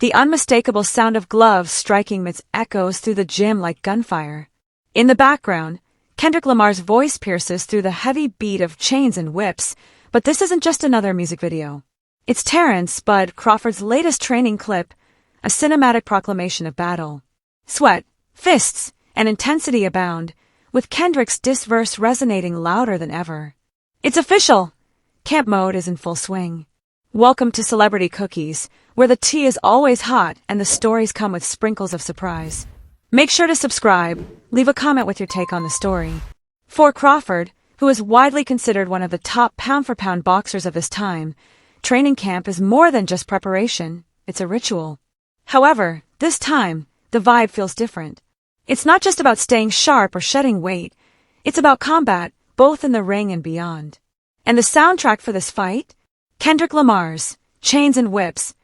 the unmistakable sound of gloves striking its echoes through the gym like gunfire. In the background, Kendrick Lamar's voice pierces through the heavy beat of chains and whips, but this isn't just another music video. It's Terence, Bud Crawford's latest training clip, a cinematic proclamation of battle. Sweat, fists, and intensity abound, with Kendrick's diss verse resonating louder than ever. It's official! Camp mode is in full swing. Welcome to Celebrity Cookies, where the tea is always hot and the stories come with sprinkles of surprise. Make sure to subscribe, leave a comment with your take on the story. For Crawford, who is widely considered one of the top pound-for-pound boxers of his time, training camp is more than just preparation, it's a ritual. However, this time, the vibe feels different. It's not just about staying sharp or shedding weight, it's about combat, both in the ring and beyond. And the soundtrack for this fight? Kendrick Lamar's Chains and Whips,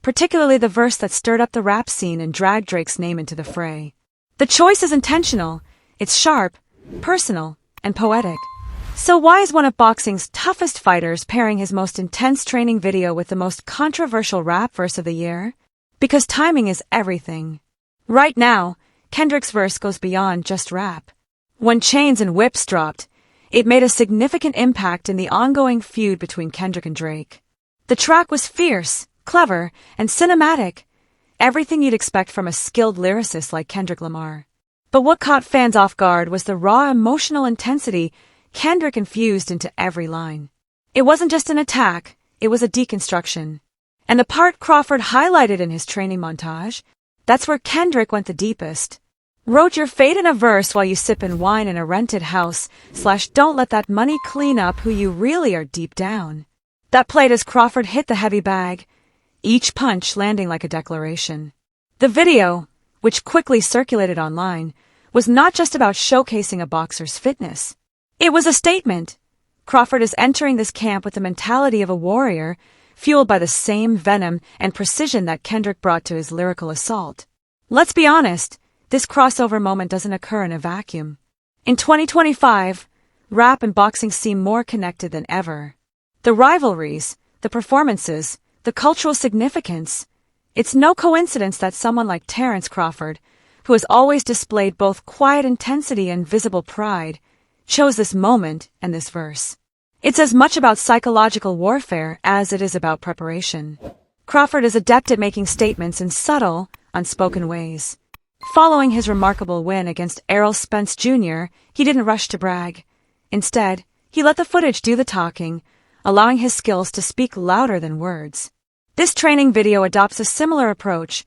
particularly the verse that stirred up the rap scene and dragged Drake's name into the fray. The choice is intentional, it's sharp, personal, and poetic. So why is one of boxing's toughest fighters pairing his most intense training video with the most controversial rap verse of the year? Because timing is everything. Right now, Kendrick's verse goes beyond just rap. When Chains and Whips dropped, it made a significant impact in the ongoing feud between Kendrick and Drake. The track was fierce, clever, and cinematic, everything you'd expect from a skilled lyricist like Kendrick Lamar. But what caught fans off guard was the raw emotional intensity Kendrick infused into every line. It wasn't just an attack, it was a deconstruction. And the part Crawford highlighted in his training montage, that's where Kendrick went the deepest. Wrote your fate in a verse while you sippin' wine in a rented house / don't let that money clean up who you really are deep down. That played as Crawford hit the heavy bag, each punch landing like a declaration. The video, which quickly circulated online, was not just about showcasing a boxer's fitness. It was a statement. Crawford is entering this camp with the mentality of a warrior, fueled by the same venom and precision that Kendrick brought to his lyrical assault. Let's be honest, this crossover moment doesn't occur in a vacuum. In 2025, rap and boxing seem more connected than ever. The rivalries, the performances, the cultural significance. It's no coincidence that someone like Terence Crawford, who has always displayed both quiet intensity and visible pride, chose this moment and this verse. It's as much about psychological warfare as it is about preparation. Crawford is adept at making statements in subtle, unspoken ways. Following his remarkable win against Errol Spence Jr., he didn't rush to brag. Instead, he let the footage do the talking, allowing his skills to speak louder than words. This training video adopts a similar approach,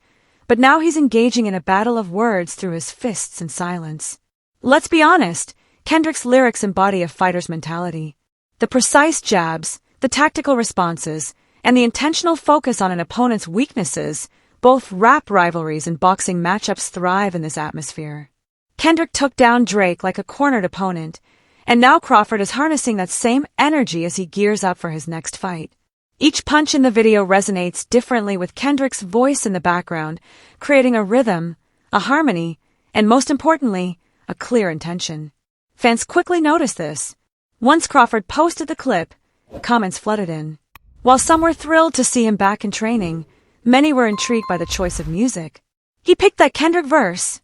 but now he's engaging in a battle of words through his fists and silence. Let's be honest, Kendrick's lyrics embody a fighter's mentality. The precise jabs, the tactical responses, and the intentional focus on an opponent's weaknesses. Both rap rivalries and boxing matchups thrive in this atmosphere. Kendrick took down Drake like a cornered opponent, and now Crawford is harnessing that same energy as he gears up for his next fight. Each punch in the video resonates differently with Kendrick's voice in the background, creating a rhythm, a harmony, and most importantly, a clear intention. Fans quickly noticed this. Once Crawford posted the clip, comments flooded in. While some were thrilled to see him back in training, many were intrigued by the choice of music. He picked that Kendrick verse.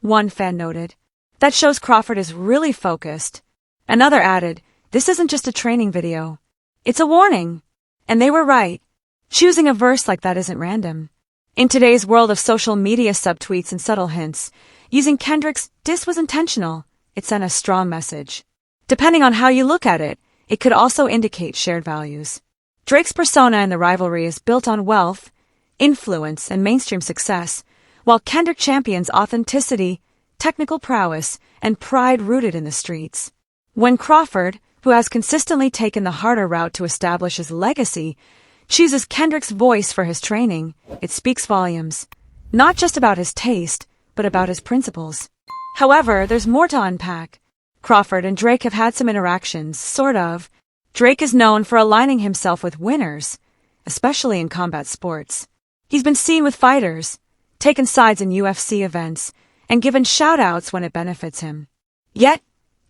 One fan noted, that shows Crawford is really focused. Another added, this isn't just a training video. It's a warning. And they were right. Choosing a verse like that isn't random. In today's world of social media subtweets and subtle hints, using Kendrick's diss was intentional. It sent a strong message. Depending on how you look at it, it could also indicate shared values. Drake's persona in the rivalry is built on wealth, influence, and mainstream success, while Kendrick champions authenticity, technical prowess, and pride rooted in the streets. When Crawford, who has consistently taken the harder route to establish his legacy, chooses Kendrick's voice for his training, it speaks volumes, not just about his taste, but about his principles. However, there's more to unpack. Crawford and Drake have had some interactions, sort of. Drake is known for aligning himself with winners, especially in combat sports. He's been seen with fighters, taken sides in UFC events, and given shout-outs when it benefits him. Yet,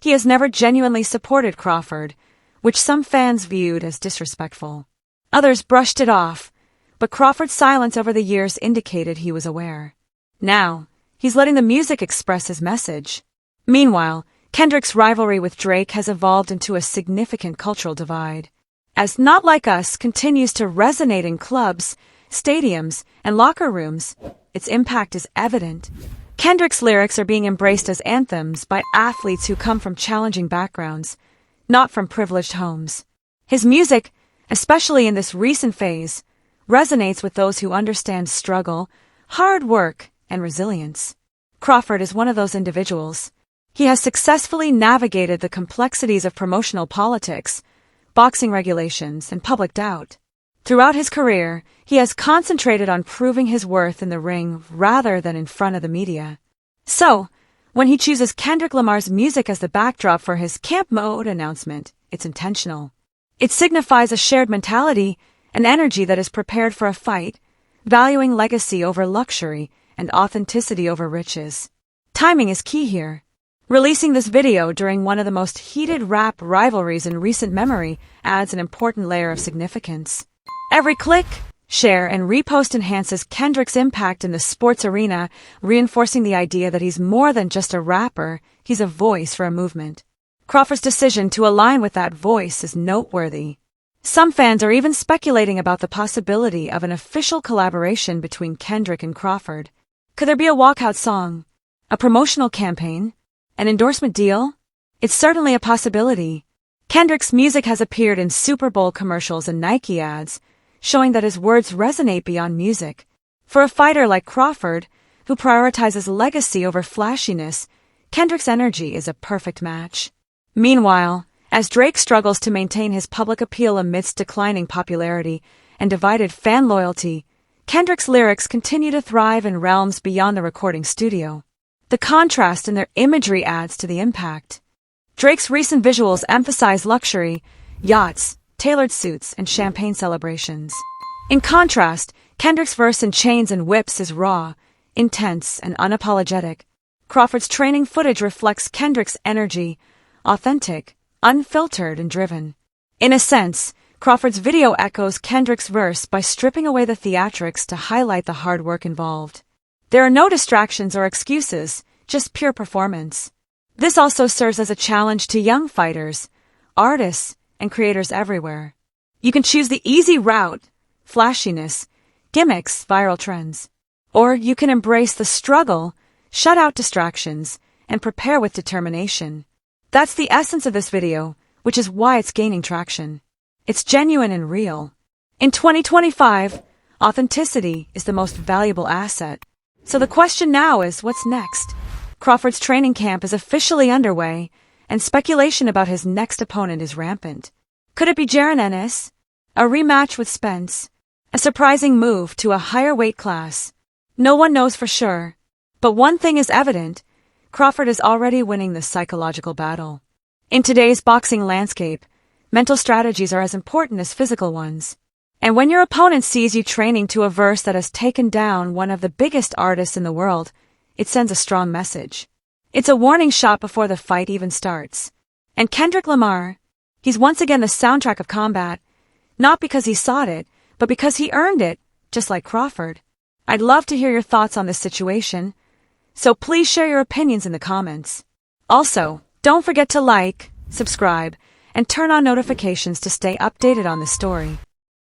he has never genuinely supported Crawford, which some fans viewed as disrespectful. Others brushed it off, but Crawford's silence over the years indicated he was aware. Now, he's letting the music express his message. Meanwhile, Kendrick's rivalry with Drake has evolved into a significant cultural divide. As Not Like Us continues to resonate in clubs, stadiums, and locker rooms, its impact is evident. Kendrick's lyrics are being embraced as anthems by athletes who come from challenging backgrounds, not from privileged homes. His music, especially in this recent phase, resonates with those who understand struggle, hard work, and resilience. Crawford is one of those individuals. He has successfully navigated the complexities of promotional politics, boxing regulations, and public doubt. Throughout his career, he has concentrated on proving his worth in the ring rather than in front of the media. So, when he chooses Kendrick Lamar's music as the backdrop for his Camp Mode announcement, it's intentional. It signifies a shared mentality, an energy that is prepared for a fight, valuing legacy over luxury and authenticity over riches. Timing is key here. Releasing this video during one of the most heated rap rivalries in recent memory adds an important layer of significance. Every click, share, and repost enhances Kendrick's impact in the sports arena, reinforcing the idea that he's more than just a rapper, he's a voice for a movement. Crawford's decision to align with that voice is noteworthy. Some fans are even speculating about the possibility of an official collaboration between Kendrick and Crawford. Could there be a walkout song? A promotional campaign? An endorsement deal? It's certainly a possibility. Kendrick's music has appeared in Super Bowl commercials and Nike ads, showing that his words resonate beyond music. For a fighter like Crawford, who prioritizes legacy over flashiness, Kendrick's energy is a perfect match. Meanwhile, as Drake struggles to maintain his public appeal amidst declining popularity and divided fan loyalty, Kendrick's lyrics continue to thrive in realms beyond the recording studio. The contrast in their imagery adds to the impact. Drake's recent visuals emphasize luxury, yachts, tailored suits, and champagne celebrations. In contrast, Kendrick's verse in Chains and Whips is raw, intense, and unapologetic. Crawford's training footage reflects Kendrick's energy, authentic, unfiltered, and driven. In a sense, Crawford's video echoes Kendrick's verse by stripping away the theatrics to highlight the hard work involved. There are no distractions or excuses, just pure performance. This also serves as a challenge to young fighters, artists, and creators everywhere. You can choose the easy route, flashiness, gimmicks, viral trends. Or you can embrace the struggle, shut out distractions, and prepare with determination. That's the essence of this video, which is why it's gaining traction. It's genuine and real. In 2025, authenticity is the most valuable asset. So the question now is, what's next? Crawford's training camp is officially underway, and speculation about his next opponent is rampant. Could it be Jaron Ennis? A rematch with Spence? A surprising move to a higher weight class? No one knows for sure. But one thing is evident. Crawford is already winning the psychological battle. In today's boxing landscape, mental strategies are as important as physical ones. And when your opponent sees you training to a verse that has taken down one of the biggest artists in the world, it sends a strong message. It's a warning shot before the fight even starts. And Kendrick Lamar, he's once again the soundtrack of combat, not because he sought it, but because he earned it, just like Crawford. I'd love to hear your thoughts on this situation, so please share your opinions in the comments. Also, don't forget to like, subscribe, and turn on notifications to stay updated on this story.